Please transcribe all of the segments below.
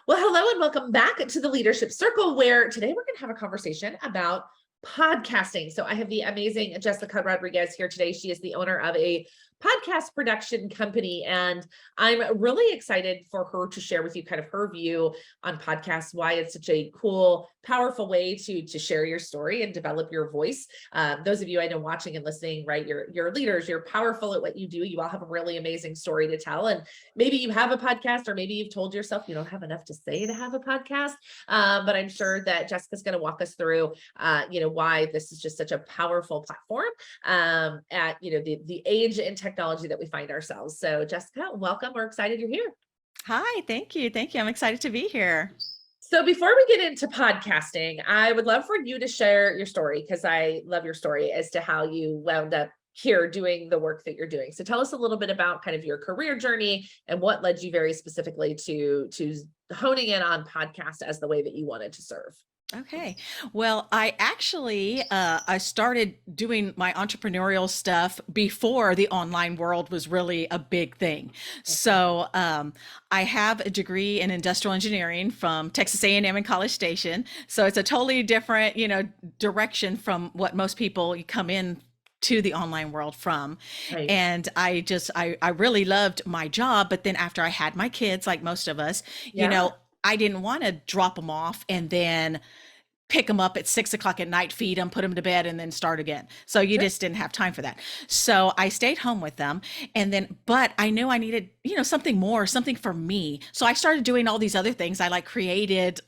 Well, hello and welcome back to the Leadership Circle, where today we're going to have a conversation about podcasting. So I have the amazing Jessica Rodriguez here today. She is the owner of a podcast production company, and I'm really excited for her to share with you kind of her view on podcasts, why it's such a cool, powerful way to share your story and develop your voice. Those of you I know watching and listening, right? You're leaders, you're powerful at what you do. You all have a really amazing story to tell. And maybe you have a podcast, or maybe you've told yourself you don't have enough to say to have a podcast. But I'm sure that Jessica's going to walk us through, why this is just such a powerful platform at, the age and technology that we find ourselves. So Jessica, welcome. We're excited you're here. Hi, thank you. Thank you. I'm excited to be here. So before we get into podcasting, I would love for you to share your story, because I love your story as to how you wound up here doing the work that you're doing. So tell us a little bit about kind of your career journey and what led you very specifically to honing in on podcast as the way that you wanted to serve. Okay. Well, I started doing my entrepreneurial stuff before the online world was really a big thing. So I have a degree in industrial engineering from Texas A&M in College Station. So it's a totally different, direction from what most people come in to the online world from. Right. And I really loved my job. But then after I had my kids, like most of us, Yeah. I didn't want to drop them off and then pick them up at 6 o'clock at night, feed them, put them to bed, and then start again. So you Sure. just didn't have time for that. So I stayed home with them. And then, but I knew I needed, something more, something for me. So I started doing all these other things. I created,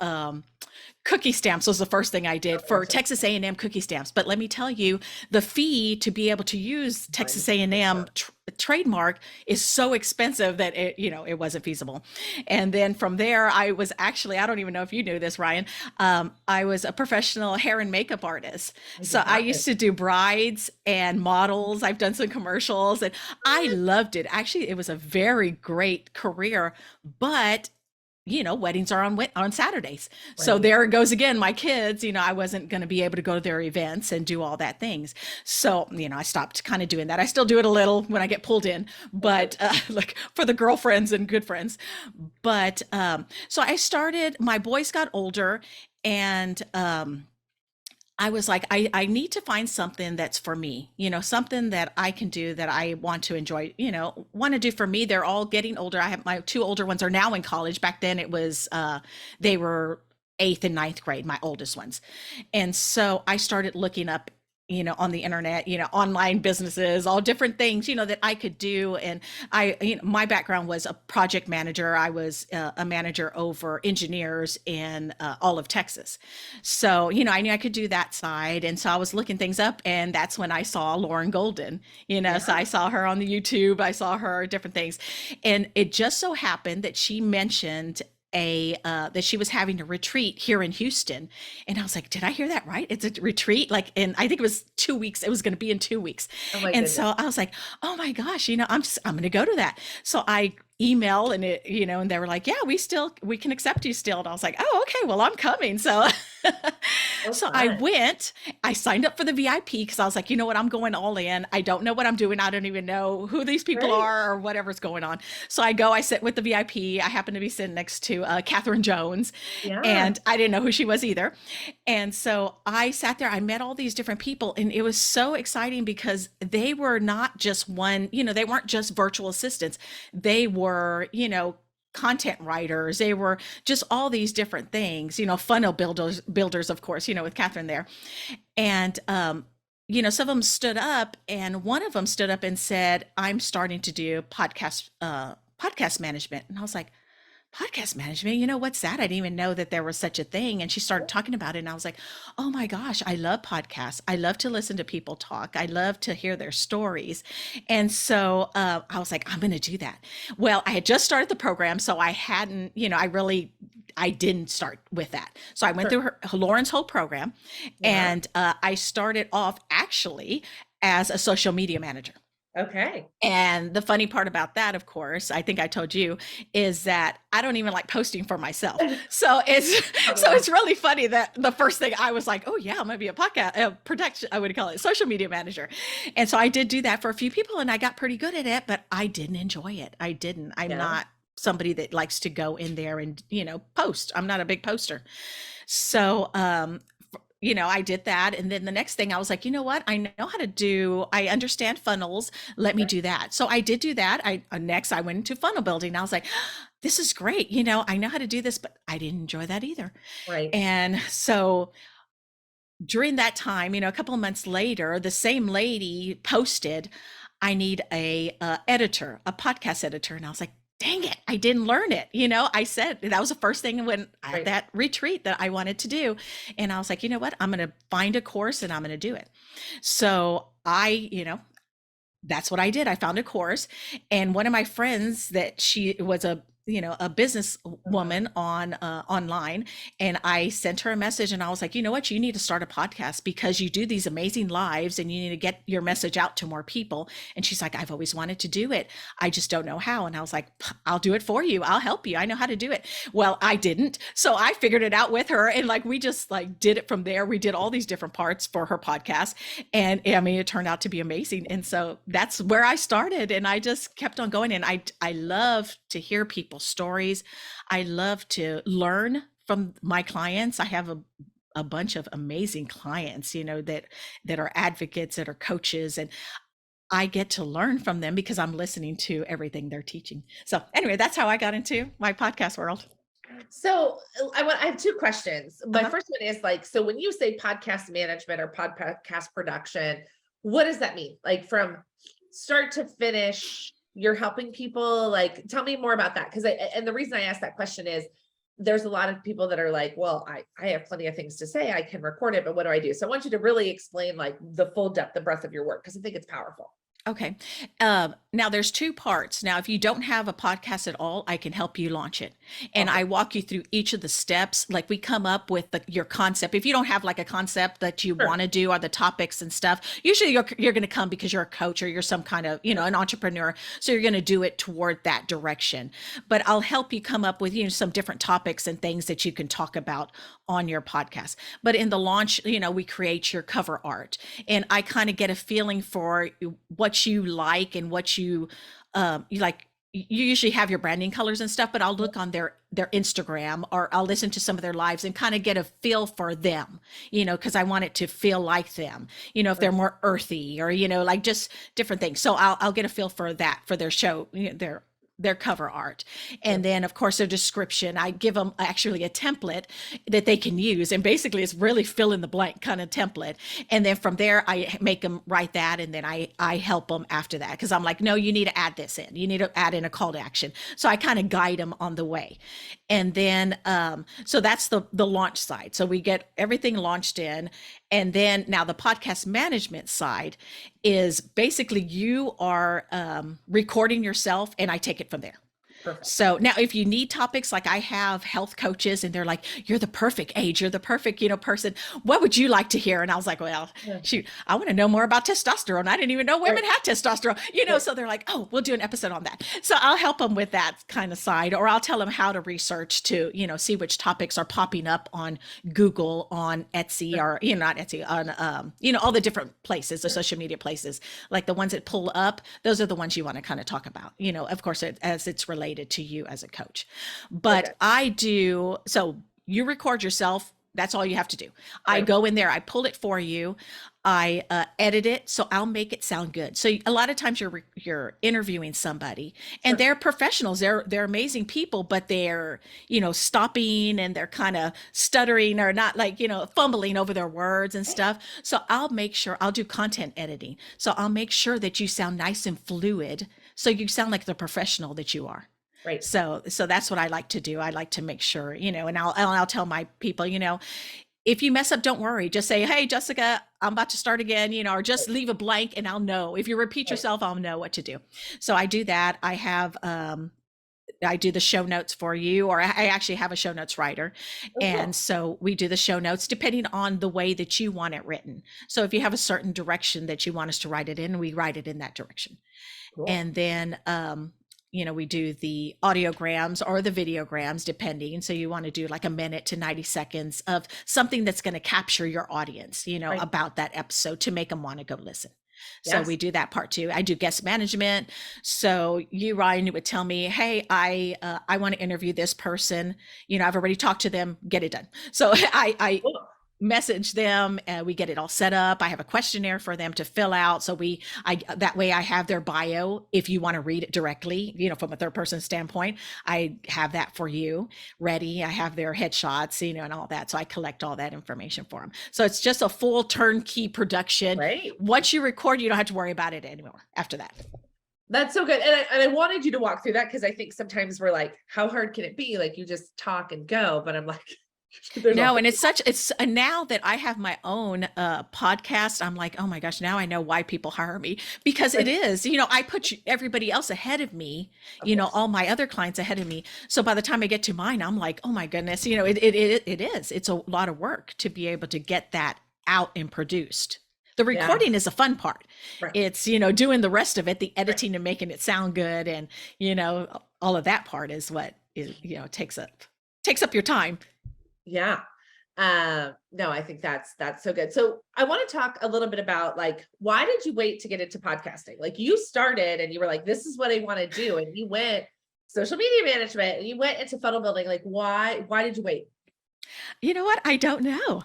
cookie stamps was the first thing I did for Texas A&M cookie stamps. But let me tell you, the fee to be able to use Texas A&M trademark is so expensive that it wasn't feasible. And then from there, I don't even know if you knew this, Ryan. I was a professional hair and makeup artist. So I used to do brides and models. I've done some commercials and I loved it. Actually, it was a very great career, but weddings are on Saturdays. So Right. there it goes again. My kids, I wasn't going to be able to go to their events and do all that things. So, I stopped kind of doing that. I still do it a little when I get pulled in, but like for the girlfriends and good friends. But so my boys got older and I was like, I need to find something that's for me, something that I can do that I want to enjoy, want to do for me. They're all getting older. I have my two older ones are now in college. Back then it was, they were eighth and ninth grade, my oldest ones. And so I started looking up, on the internet, online businesses, all different things, that I could do. And my background was a project manager. I was a manager over engineers in all of Texas. So, I knew I could do that side. And so I was looking things up, and that's when I saw Lauren Golden, so I saw her on the YouTube, I saw her different things. And it just so happened that she mentioned that she was having a retreat here in Houston. And I was like, did I hear that right? It's a retreat, and I think it was 2 weeks. It was going to be in 2 weeks. Oh my And goodness. so I was like, oh my gosh, I'm going to go to that. So I email and and they were like, yeah, we can accept you still. And I was like, oh, okay, well, I'm coming. So So so I fun. went, I signed up for the VIP because I was like, you know what, I'm going all in. I don't know what I'm doing. I don't even know who these people Great. are or whatever's going on. So I go, I sit with the VIP. I happen to be sitting next to Catherine Jones, Yeah. and I didn't know who she was either. And so I sat there, I met all these different people, and it was so exciting because they were not just they weren't just virtual assistants. They were, content writers. They were just all these different things, funnel builders, of course, with Catherine there. And, some of them stood up, and one of them stood up and said, I'm starting to do podcast management. And I was like, podcast management, what's that? I didn't even know that there was such a thing. And she started talking about it, and I was like, oh my gosh, I love podcasts. I love to listen to people talk. I love to hear their stories. And so I was like, I'm going to do that. Well, I had just started the program, so I hadn't, I didn't start with that. So I went Sure. through Lauren's whole program, Yeah. and I started off actually as a social media manager. Okay. And the funny part about that, of course, I think I told you, is that I don't even like posting for myself. So it's really funny that the first thing I was like, oh yeah, I'm gonna be a podcast production, I would call it social media manager. And so I did do that for a few people, and I got pretty good at it, but I didn't enjoy it. I didn't. I'm Yeah. not somebody that likes to go in there and, post. I'm not a big poster. So, I did that. And then the next thing I was like, you know what? I understand funnels. Let me do that. So I did do that. Next I went into funnel building. I was like, this is great. I know how to do this, but I didn't enjoy that either. Right. And so during that time, a couple of months later, the same lady posted, I need a editor, a podcast editor. And I was like, dang it, I didn't learn it. I said that was the first thing when at Right. that retreat that I wanted to do. And I was like, you know what? I'm going to find a course and I'm going to do it. So that's what I did. I found a course, and one of my friends that she was a business woman on online, and I sent her a message and I was like, you know what, you need to start a podcast because you do these amazing lives and you need to get your message out to more people. And she's like, I've always wanted to do it. I just don't know how. And I was like, I'll do it for you. I'll help you. I know how to do it. Well, I didn't. So I figured it out with her, and we just did it from there. We did all these different parts for her podcast, and I mean, it turned out to be amazing. And so that's where I started, and I just kept on going. And I love to hear people's stories. I love to learn from my clients. I have a bunch of amazing clients, that are advocates, that are coaches, and I get to learn from them because I'm listening to everything they're teaching. So anyway, that's how I got into my podcast world. So I have two questions. My Uh-huh. first one is so when you say podcast management or podcast production, what does that mean? Like from start to finish, you're helping people, tell me more about that. And the reason I asked that question is there's a lot of people that are like, well, I have plenty of things to say. I can record it, but what do I do? So I want you to really explain the full depth, the breadth of your work, because I think it's powerful. Okay. Now there's two parts. Now, if you don't have a podcast at all, I can help you launch it. And Okay. I walk you through each of the steps. Like we come up with your concept. If you don't have a concept that you Sure. want to do or the topics and stuff, usually you're going to come because you're a coach or you're some kind of, an entrepreneur. So you're going to do it toward that direction. But I'll help you come up with, some different topics and things that you can talk about on your podcast. But in the launch, we create your cover art, and I kind of get a feeling for what you like and what you like. You usually have your branding colors and stuff, but I'll look on their Instagram, or I'll listen to some of their lives and kind of get a feel for them, because I want it to feel like them, if they're more earthy or, just different things. So I'll get a feel for that, for their show, their cover art. And then of course their description, I give them actually a template that they can use, and basically it's really fill in the blank kind of template. And then from there I make them write that, and then I help them after that, because I'm like, no, you need to add this in, you need to add in a call to action. So I kind of guide them on the way. And then so that's the launch side. So we get everything launched in. And then now the podcast management side is basically you are recording yourself, and I take it from there. Perfect. So now if you need topics, like I have health coaches and they're like, you're the perfect age, you're the perfect, person. What would you like to hear? And I was like, well, Yeah. shoot, I want to know more about testosterone. I didn't even know women Right. had testosterone, Right. so they're like, oh, we'll do an episode on that. So I'll help them with that kind of side, or I'll tell them how to research to, see which topics are popping up on Google, on Etsy, or, not Etsy, on, all the different places, the social media places, like the ones that pull up. Those are the ones you want to kind of talk about, of course, as it's related to you as a coach. But Okay. I do, so you record yourself. That's all you have to do. I Right. go in there, I pull it for you, I edit it, so I'll make it sound good. So a lot of times you're interviewing somebody, and Sure. they're professionals. They're amazing people, but they're stopping, and they're kind of stuttering, or not, fumbling over their words and stuff. So I'll make sure, I'll do content editing. So I'll make sure that you sound nice and fluid, so you sound like the professional that you are. Right. So that's what I like to do. I like to make sure, and I'll tell my people, if you mess up, don't worry. Just say, hey, Jessica, I'm about to start again, or just leave a blank and I'll know. If you repeat Right. yourself, I'll know what to do. So I do that. I do the show notes for you, or I actually have a show notes writer. Oh, And cool. so we do the show notes depending on the way that you want it written. So if you have a certain direction that you want us to write it in, we write it in that direction. Cool. And then we do the audiograms or the videograms, depending. So you want to do like a minute to 90 seconds of something that's going to capture your audience, Right. about that episode to make them want to go listen. So Yes. we do that part too. I do guest management. So you, Ryan, would tell me, hey, I want to interview this person. I've already talked to them, get it done. So I Cool. message them and we get it all set up. I have a questionnaire for them to fill out. So that way I have their bio. If you want to read it directly, from a third person standpoint, I have that for you ready. I have their headshots, and all that. So I collect all that information for them. So it's just a full turnkey production. Right. Once you record, you don't have to worry about it anymore after that. That's so good. And I wanted you to walk through that because I think sometimes we're like, how hard can it be? Like you just talk and go. But I'm like, No, and it's now that I have my own podcast, I'm like, oh my gosh, now I know why people hire me, because it is, I put everybody else ahead of me, of course. all my other clients ahead of me. So by the time I get to mine, I'm like, oh my goodness, it's a lot of work to be able to get that out and produced. The recording is a fun part. Right. It's, doing the rest of it, the editing and making it sound good. And, all of that part is what is, takes up your time. Yeah. No, I think that's so good. So I want to talk a little bit about like, why did you wait to get into podcasting? Like you started and you were like, this is what I want to do. And you went social media management and you went into funnel building. Like, why did you wait? You know what? I don't know.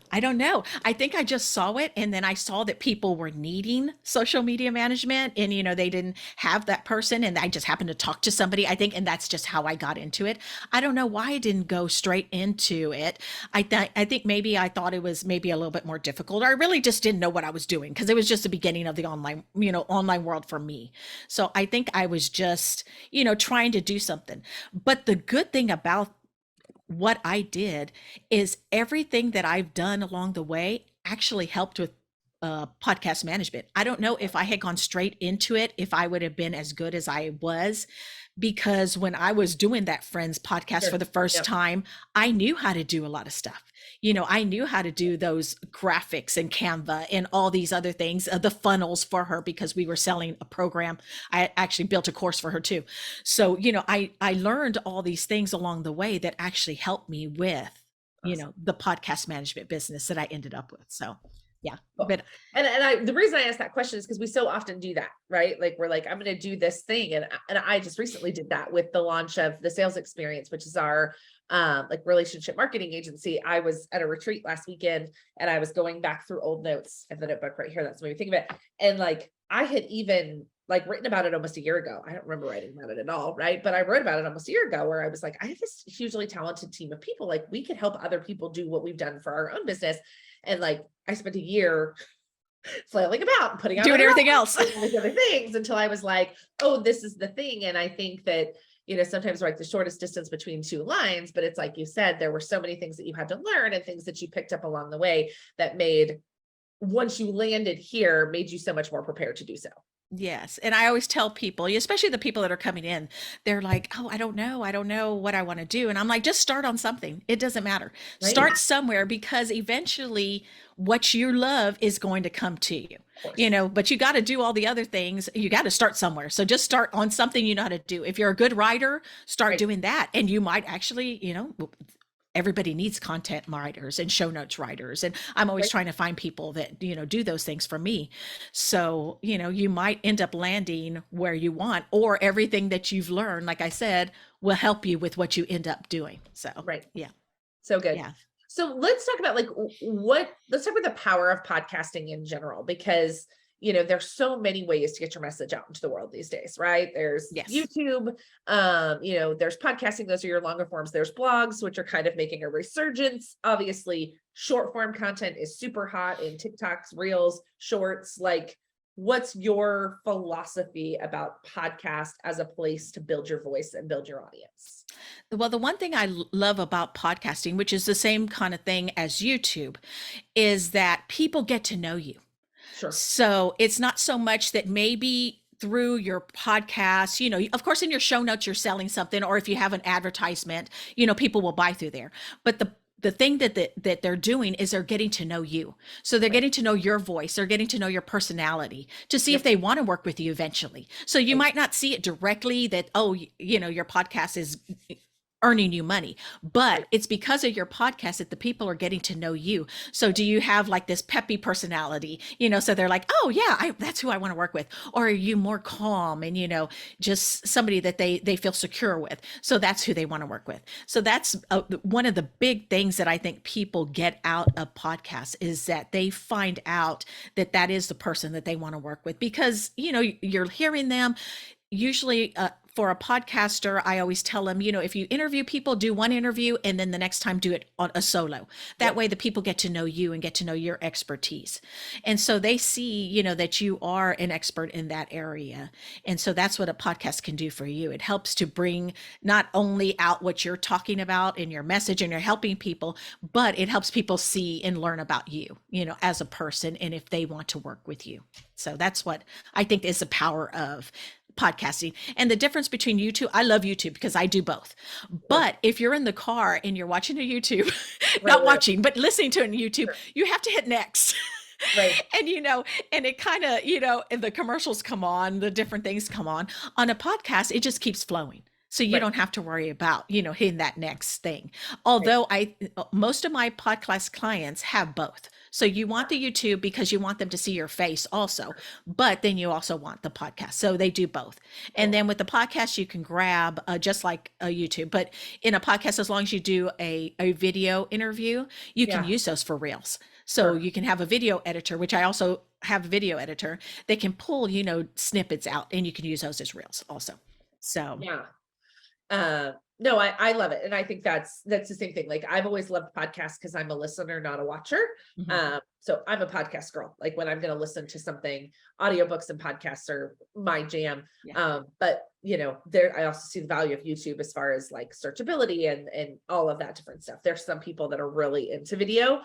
I think I just saw it and then I saw that people were needing social media management and, they didn't have that person. And I just happened to talk to somebody, I think, and that's just how I got into it. I don't know why I didn't go straight into it. I think maybe I thought it was maybe a little bit more difficult. I really just didn't know what I was doing because it was just the beginning of the online world for me. So I think I was just, trying to do something. But the good thing about what I did is everything that I've done along the way actually helped with podcast management. I don't know if I had gone straight into it, if I would have been as good as I was, because when I was doing that Friends podcast for the first time, I knew how to do a lot of stuff. I knew how to do those graphics and Canva and all these other things, the funnels for her because we were selling a program. I actually built a course for her too. So, I learned all these things along the way that actually helped me with, the podcast management business that I ended up with. So yeah. Cool. But the reason I asked that question is because we so often do that, right? Like we're like, I'm going to do this thing. And I just recently did that with the launch of the Sales Experience, which is our like relationship marketing agency. I was at a retreat last weekend and I was going back through old notes and the notebook right here. That's what we think of it. And like, I had even like written about it almost a year ago. I don't remember writing about it at all. Right. But I wrote about it almost a year ago where I was like, I have this hugely talented team of people. Like we could help other people do what we've done for our own business. And like, I spent a year flailing about and putting out doing everything else, all these other things until I was like, oh, this is the thing. And I think that, sometimes we're like the shortest distance between two lines, but it's like you said, there were so many things that you had to learn and things that you picked up along the way that made, once you landed here, made you so much more prepared to do so. Yes. And I always tell people, especially the people that are coming in, they're like, oh, I don't know what I want to do. And I'm like, just start on something. It doesn't matter. Right. Start somewhere because eventually what you love is going to come to you, but you got to do all the other things. You got to start somewhere. So just start on something you know how to do. If you're a good writer, start doing that. And you might actually, everybody needs content writers and show notes writers. And I'm always trying to find people that, do those things for me. So, you might end up landing where you want, or everything that you've learned, like I said, will help you with what you end up doing. So, yeah. So good. Yeah. So let's talk about let's talk about the power of podcasting in general, because there's so many ways to get your message out into the world these days, right? There's YouTube, there's podcasting. Those are your longer forms. There's blogs, which are kind of making a resurgence. Obviously, short form content is super hot in TikToks, Reels, Shorts. Like, what's your philosophy about podcast as a place to build your voice and build your audience? Well, the one thing I love about podcasting, which is the same kind of thing as YouTube, is that people get to know you. Sure. So it's not so much that maybe through your podcast, of course, in your show notes, you're selling something, or if you have an advertisement, people will buy through there. But the thing that they're doing is they're getting to know you. So they're getting to know your voice. They're getting to know your personality to see if they want to work with you eventually. So you might not see it directly that, your podcast is earning you money, but Right. it's because of your podcast that the people are getting to know you. So do you have like this peppy personality, so they're like, oh yeah, that's who I want to work with. Or are you more calm and, just somebody that they feel secure with? So that's who they want to work with. So that's one of the big things that I think people get out of podcasts is that they find out that that is the person that they want to work with, because, you're hearing them usually. For a podcaster, I always tell them, if you interview people, do one interview and then the next time do it on a solo. That Yep. way the people get to know you and get to know your expertise. And so they see, that you are an expert in that area. And so that's what a podcast can do for you. It helps to bring not only out what you're talking about in your message and you're helping people, but it helps people see and learn about you, as a person and if they want to work with you. So that's what I think is the power of podcasting. And the difference between YouTube, I love YouTube because I do both. Sure. But if you're in the car and you're watching a YouTube, Right. not Right. watching, but listening to it on YouTube, Sure. you have to hit next. Right. And and it kind of, and the commercials come on, the different things come on. On a podcast, it just keeps flowing. So you Right. don't have to worry about, hitting that next thing. Right. Although most of my podcast clients have both. So you want the YouTube because you want them to see your face also, but then you also want the podcast. So they do both. And Cool. then with the podcast, you can grab just like a YouTube, but in a podcast, as long as you do a video interview, you can Yeah. use those for reels. So Perfect. you can have a video editor, which I also have a video editor. They can pull, snippets out and you can use those as reels also. So Yeah. No, I love it. And I think that's the same thing. Like I've always loved podcasts because I'm a listener, not a watcher. mhm. So I'm a podcast girl. Like when I'm going to listen to something, audiobooks and podcasts are my jam. Yeah. But there I also see the value of YouTube as far as like searchability and all of that different stuff. There's some people that are really into video.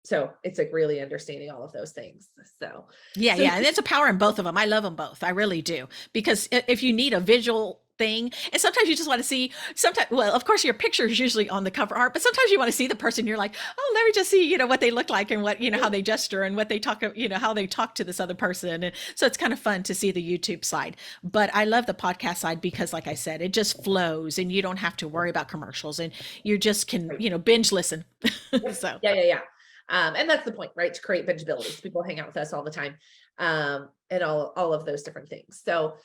So it's like really understanding all of those things. So Yeah, so yeah, and it's a power in both of them. I love them both. I really do. Because if you need a visual thing, and sometimes you just want to see, sometimes, well, of course, your picture is usually on the cover art, but sometimes you want to see the person. You're like, oh, let me just see, what they look like and what, how they gesture and what they talk, how they talk to this other person. And so it's kind of fun to see the YouTube side. But I love the podcast side because, like I said, it just flows and you don't have to worry about commercials and you just can, Right. binge listen. Yep. So. Yeah, yeah, yeah. And that's the point, right? To create bingeability. So people hang out with us all the time. And all of those different things. So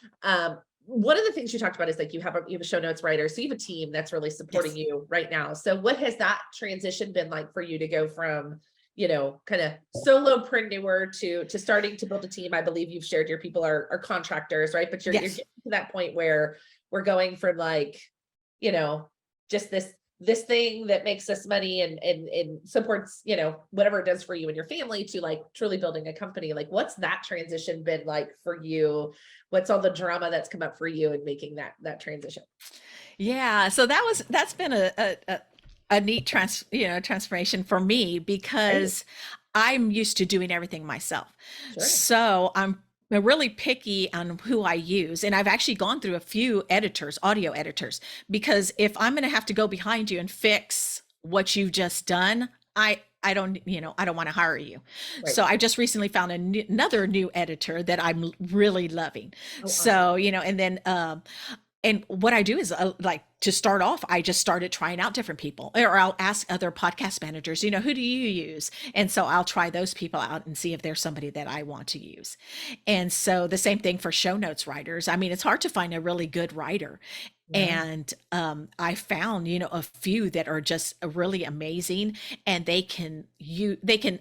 one of the things you talked about is like you have a show notes writer. So you have a team that's really supporting Yes. you right now. So what has that transition been like for you to go from, kind of solopreneur to starting to build a team? I believe you've shared your people are contractors, right? But you're Yes. getting to that point where we're going from like, just this thing that makes us money and supports, whatever it does for you and your family to like truly building a company. Like what's that transition been like for you? What's all the drama that's come up for you in making that transition? Yeah, so that's been a neat transformation for me Right. because I'm used to doing everything myself. Sure. So I'm really picky on who I use. And I've actually gone through a few editors, audio editors, because if I'm going to have to go behind you and fix what you've just done, I don't want to hire you. Right. So I just recently found another new editor that I'm really loving. Oh, awesome. So, and then and what I do is like to start off, I just started trying out different people, or I'll ask other podcast managers, who do you use? And so I'll try those people out and see if there's somebody that I want to use. And so the same thing for show notes writers. I mean, it's hard to find a really good writer. Yeah. And I found, a few that are just really amazing, and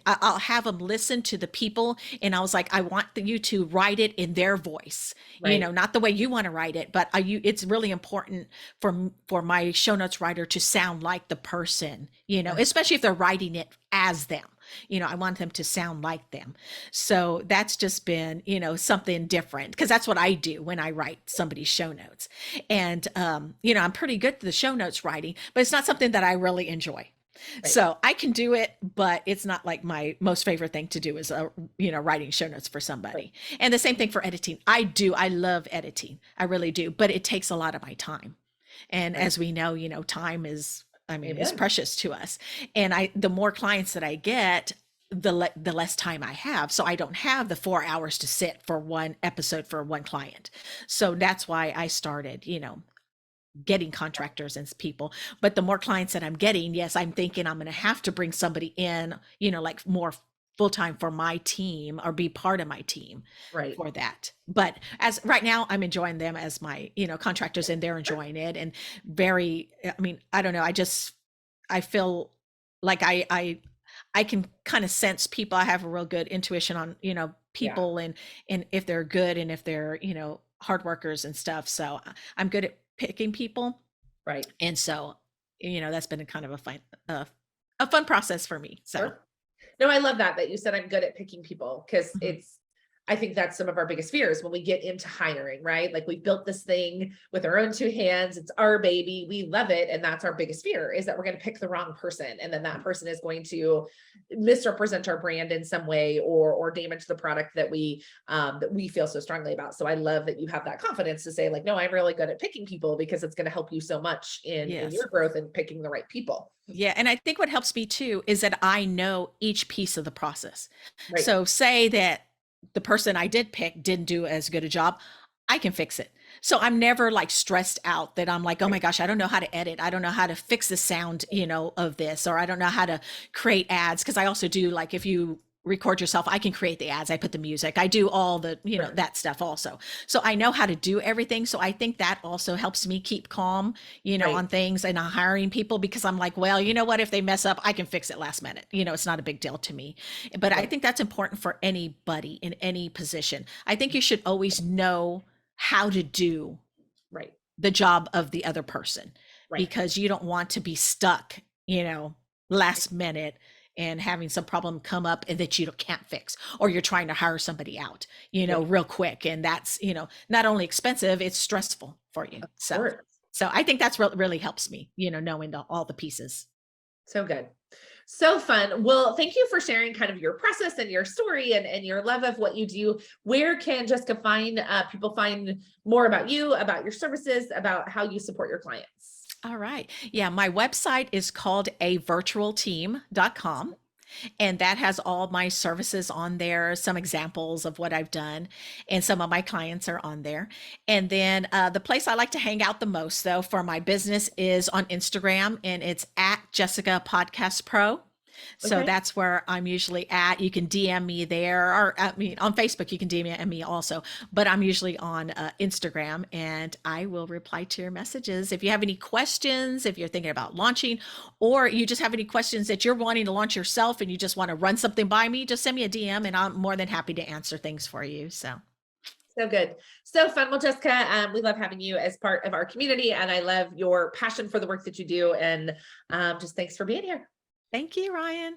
I'll have them listen to the people, and I was like, I want you to write it in their voice, Right. not the way you want to write it, but it's really important for my show notes writer to sound like the person, Yeah. especially if they're writing it as them. I want them to sound like them. So that's just been, something different, because that's what I do when I write somebody's show notes. And, I'm pretty good at the show notes writing, but it's not something that I really enjoy. Right. So I can do it, but it's not like my most favorite thing to do is, writing show notes for Right. somebody. And the same thing for editing. I love editing. I really do, but it takes a lot of my time. And Right. as we know, time is Amen. precious to us. And the more clients that I get, the less time I have. So I don't have the 4 hours to sit for one episode for one client. So that's why I started, getting contractors and people. But the more clients that I'm getting, yes, I'm thinking I'm going to have to bring somebody in, like more full time for my team or be part of my team Right. for that. But as right now, I'm enjoying them as my, contractors, and they're enjoying it. And I don't know. I feel like I can kind of sense people. I have a real good intuition on, Yeah. people and if they're good and if they're, hard workers and stuff. So I'm good at picking people. Right. And so, that's been a kind of a fun process for me. So, Sure. No, I love that you said I'm good at picking people because mhm. I think that's some of our biggest fears when we get into hiring, right? Like we built this thing with our own two hands. It's our baby. We love it. And that's our biggest fear is that we're going to pick the wrong person. And then that person is going to misrepresent our brand in some way or damage the product that we feel so strongly about. So I love that you have that confidence to say like, no, I'm really good at picking people because it's going to help you so much in Yes. your growth and picking the right people. Yeah, and I think what helps me too is that I know each piece of the process. Right. So say that the person I did pick didn't do as good a job, I can fix it. So I'm never like stressed out that I'm like, oh my Right. gosh, I don't know how to edit. I don't know how to fix the sound, of this, or I don't know how to create ads. Cause I also do like if you record yourself, I can create the ads. I put the music. I do all the, Sure. that stuff also. So I know how to do everything. So I think that also helps me keep calm, Right. on things and hiring people because I'm like, well, you know what? If they mess up, I can fix it last minute. It's not a big deal to me. But I Right. think that's important for anybody in any position. I think you should always know how to do Right. the job of the other person Right. because you don't want to be stuck, last minute and having some problem come up and that you can't fix, or you're trying to hire somebody out, Yeah. real quick. And that's, not only expensive, it's stressful for you. Of So, course. so I think that's what really helps me, knowing all the pieces. So good. So fun. Well, thank you for sharing kind of your process and your story and your love of what you do. Where can Jessica find people find more about you, about your services, about how you support your clients? All right. Yeah, my website is called avirtualteam.com. And that has all my services on there, some examples of what I've done, and some of my clients are on there. And then the place I like to hang out the most, though, for my business is on Instagram, and it's at Jessica Podcast Pro. So Okay. that's where I'm usually at. You can DM me there, or on Facebook, you can DM me also. But I'm usually on Instagram, and I will reply to your messages. If you have any questions, if you're thinking about launching, or you just have any questions that you're wanting to launch yourself and you just want to run something by me, just send me a DM, and I'm more than happy to answer things for you. So. So good. So fun. Well, Jessica, we love having you as part of our community, and I love your passion for the work that you do. And just thanks for being here. Thank you, Ryan.